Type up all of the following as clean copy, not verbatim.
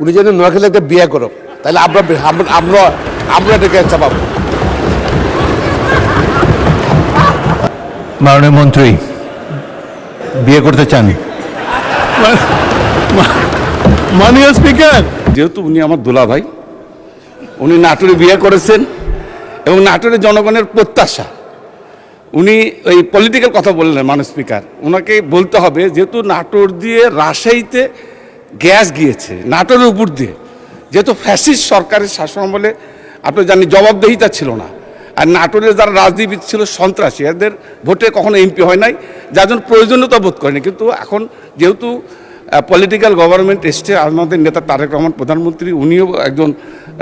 উনি যেন নোয়াখালী একটা বিয়ে করো, তাহলে আমরা আমরা আমরা এটাকে চাপাবো। মাননীয় মন্ত্রী বিয়ে করতে চান? মাননীয় স্পিকার, যেহেতু উনি আমার দুলা ভাই, উনি নাটোরে বিয়ে করেছেন এবং নাটোরের জনগণের প্রত্যাশা, উনি ওই পলিটিক্যাল কথা বললেন মাননীয় স্পিকার, ওনাকে বলতে হবে যেহেতু নাটোর দিয়ে রাজশাহীতে গ্যাস গিয়েছে নাটোরের উপর দিয়ে, যেহেতু ফ্যাসিস্ট সরকারের শাসনামলে আপনি জানেন জবাবদিহিতা ছিল না, আর নাটোরের যারা রাজনীতিবিদ ছিল সন্ত্রাসী, এদের ভোটে কখনো এমপি হয় নাই, যার জন্য প্রয়োজনীয়তা বোধ করেনি। কিন্তু এখন যেহেতু পলিটিক্যাল গভর্নমেন্ট এসছে, আমাদের নেতা তারেক রহমান প্রধানমন্ত্রী, উনিও একজন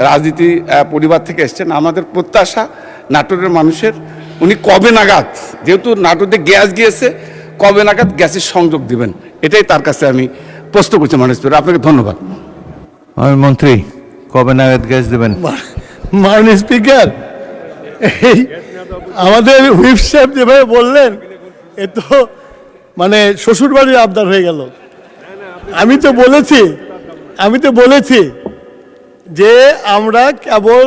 রাজনীতি পরিবার থেকে এসছেন, আমাদের প্রত্যাশা নাটোরের মানুষের, উনি কবে নাগাদ, যেহেতু নাটোরে গ্যাস গিয়েছে, কবে নাগাদ গ্যাসের সংযোগ দিবেন, এটাই তার কাছে আমি প্রশ্ন করছি মাননীয় স্পিকার। আপনাকে ধন্যবাদ। মন্ত্রী কবে নাগাদ গ্যাস দেবেন? মাননীয় স্পিকার, এই আমাদের হুইপ সাহেব যেভাবে বললেন, এ তো মানে শ্বশুরবাড়ির আবদার হয়ে গেল। আমি তো বলেছি যে আমরা কেবল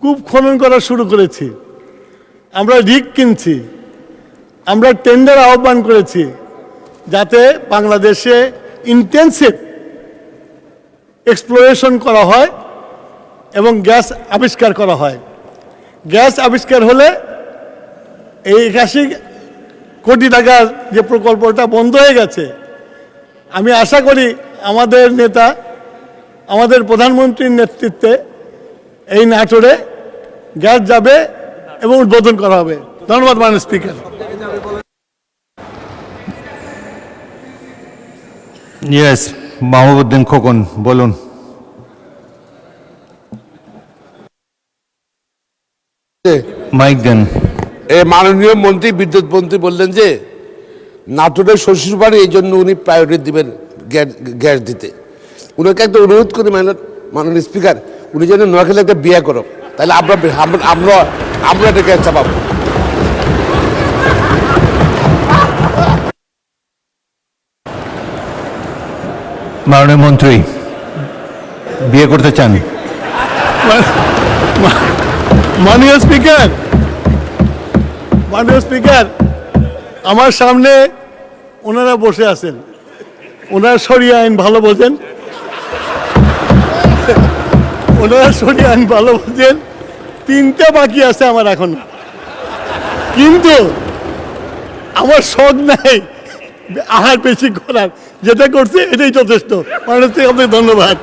কূপ খনন করা শুরু করেছি, আমরা রিগ কিনছি, আমরা টেন্ডার আহ্বান করেছি যাতে বাংলাদেশে ইন্টেন্সিভ এক্সপ্লোরেশন করা হয় এবং গ্যাস আবিষ্কার করা হয়। গ্যাস আবিষ্কার হলে এই 81 কোটি টাকার যে প্রকল্পটা বন্ধ হয়ে গেছে, আমি আশা করি আমাদের নেতা, আমাদের প্রধানমন্ত্রীর নেতৃত্বে এই নাটোরে গ্যাস যাবে এবং উদ্বোধন করা হবে। ধন্যবাদ মাননীয় স্পিকার। ইয়েস, মাহবুবউদ্দিন খোকন বলুন। মাইক দেন। মাননীয় মন্ত্রী, বিদ্যুৎ মন্ত্রী বললেন যে নাটোরের শ্বশুরবাড়ি, এই জন্য উনি প্রায়োরিটি দিবেন গ্যাস দিতে। উনাকে একটা অনুরোধ করি মাননীয় স্পিকার, উনি যেন নোয়াখালী একটা বিয়ে করো, তাহলে আমরা আমরা আমরা এটাকে চাপাবো। মাননীয় মন্ত্রী বিয়ে করতে চান? মাননীয় স্পিকার, আমার সামনে ওনারা বসে আছেন, ওনারা শরিয়া আইন ভালো বোঝেন, তিনটা বাকি আছে আমার এখন, কিন্তু আমার শখ নাই আহার বেশি করার, যেটা করছে এটাই যথেষ্ট। মাননীয় স্পিকার, আপনাকে ধন্যবাদ।